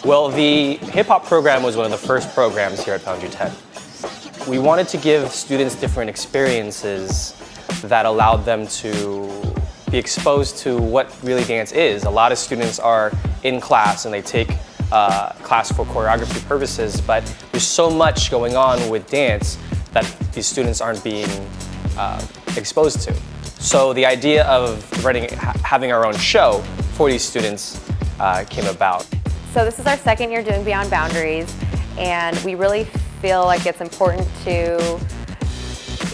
Well, the hip hop program was one of the first programs here at Foundry Tech. We wanted to give students different experiences that allowed them to be exposed to what really dance is. A lot of students are in class and they take class for choreography purposes, but there's so much going on with dance that these students aren't being exposed to. So the idea of having our own show for these students came about. So this is our second year doing Beyond Boundaries, and we really feel like it's important to,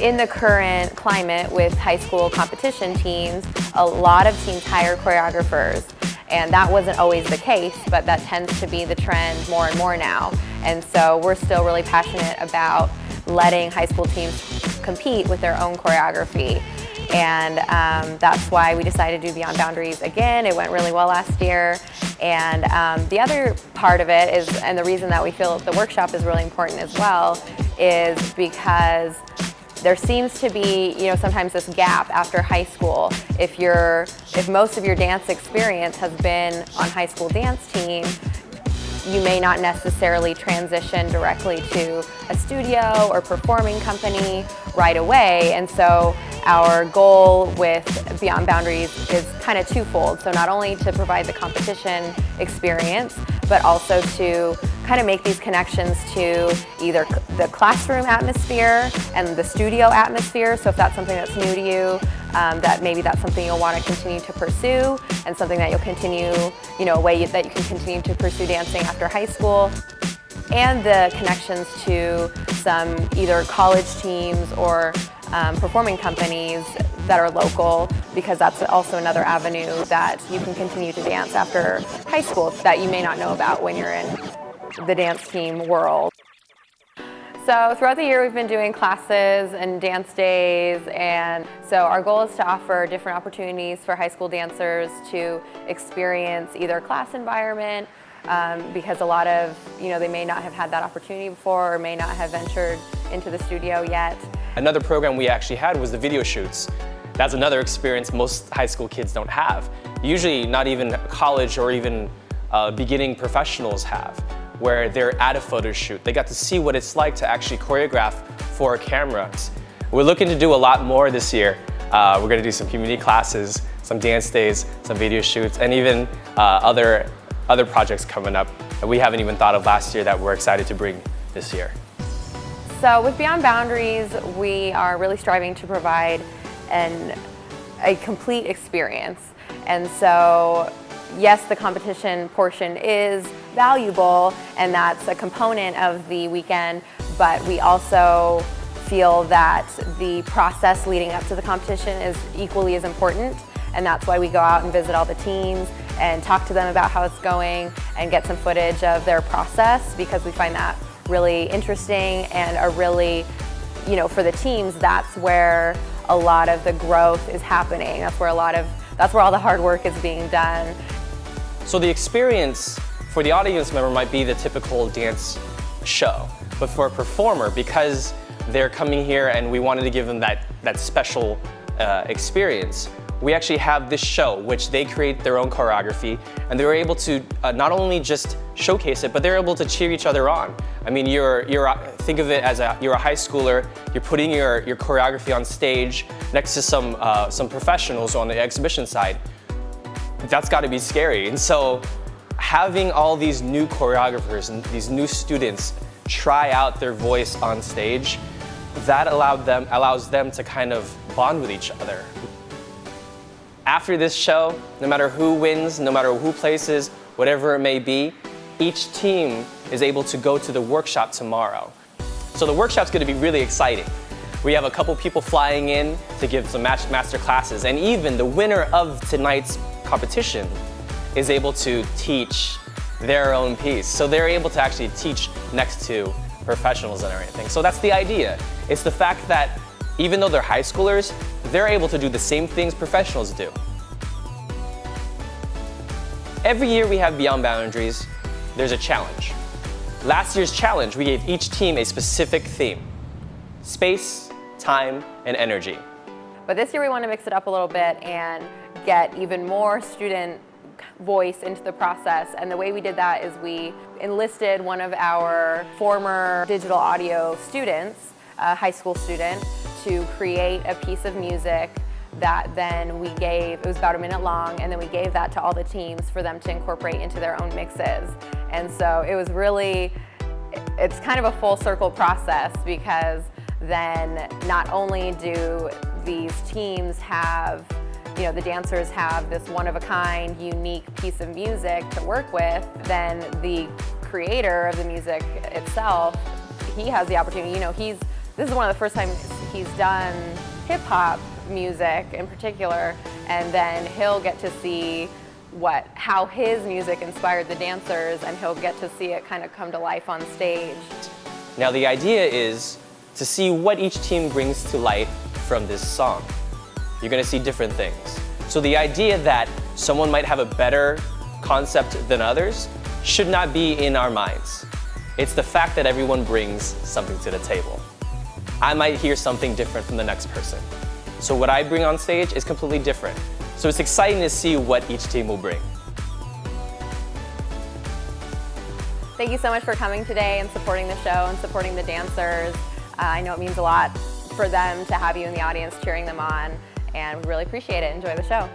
in the current climate with high school competition teams, a lot of teams hire choreographers. And that wasn't always the case, but that tends to be the trend more and more now. And so we're still really passionate about letting high school teams compete with their own choreography. And that's why we decided to do Beyond Boundaries again. It went really well last year. And the other part of it is, and the reason that we feel the workshop is really important as well, is because there seems to be, sometimes this gap after high school. If most of your dance experience has been on high school dance team, you may not necessarily transition directly to a studio or performing company right away. And so our goal with Beyond Boundaries is kind of twofold. So not only to provide the competition experience, but also to kind of make these connections to either the classroom atmosphere and the studio atmosphere. So if that's something that's new to you, maybe that's something you'll want to continue to pursue, and something that you'll continue, a way that you can continue to pursue dancing after high school. And the connections to some either college teams or performing companies that are local, because that's also another avenue that you can continue to dance after high school that you may not know about when you're in the dance team world. So throughout the year we've been doing classes and dance days, and so our goal is to offer different opportunities for high school dancers to experience either class environment, because a lot of, they may not have had that opportunity before or may not have ventured into the studio yet. Another program we actually had was the video shoots. That's another experience most high school kids don't have. Usually not even college or even beginning professionals have, where they're at a photo shoot. They got to see what it's like to actually choreograph for cameras. We're looking to do a lot more this year. We're going to do some community classes, some dance days, some video shoots, and even other projects coming up that we haven't even thought of last year that we're excited to bring this year. So with Beyond Boundaries, we are really striving to provide a complete experience. And so, yes, the competition portion is valuable, and that's a component of the weekend, but we also feel that the process leading up to the competition is equally as important, and that's why we go out and visit all the teams and talk to them about how it's going and get some footage of their process, because we find that really interesting and are really, for the teams, that's where a lot of the growth is happening. That's where all the hard work is being done. So the experience for the audience member might be the typical dance show, but for a performer, because they're coming here and we wanted to give them that special experience, we actually have this show, which they create their own choreography, and they're able to not only just showcase it, but they're able to cheer each other on. I mean, think of it as you're a high schooler, you're putting your choreography on stage next to some professionals on the exhibition side. That's got to be scary. And so having all these new choreographers and these new students try out their voice on stage, that allows them to kind of bond with each other. After this show, no matter who wins, no matter who places, whatever it may be, each team is able to go to the workshop tomorrow. So the workshop's going to be really exciting. We have a couple people flying in to give some master classes, and even the winner of tonight's competition is able to teach their own piece. So they're able to actually teach next to professionals and everything. So that's the idea. It's the fact that even though they're high schoolers, they're able to do the same things professionals do. Every year we have Beyond Boundaries, there's a challenge. Last year's challenge, we gave each team a specific theme: space, time, and energy. But this year we want to mix it up a little bit and get even more student voice into the process. And the way we did that is we enlisted one of our former digital audio students, a high school student, to create a piece of music that then we gave, it was about a minute long, and then we gave that to all the teams for them to incorporate into their own mixes. And so it was really, it's kind of a full circle process, because then not only do these teams have, the dancers have this one-of-a-kind, unique piece of music to work with, then the creator of the music itself, he has the opportunity, this is one of the first times he's done hip-hop music in particular, and then he'll get to see how his music inspired the dancers, and he'll get to see it kind of come to life on stage. Now the idea is to see what each team brings to life from this song. You're gonna see different things. So the idea that someone might have a better concept than others should not be in our minds. It's the fact that everyone brings something to the table. I might hear something different from the next person. So what I bring on stage is completely different. So it's exciting to see what each team will bring. Thank you so much for coming today and supporting the show and supporting the dancers. I know it means a lot for them to have you in the audience cheering them on, and we really appreciate it. Enjoy the show.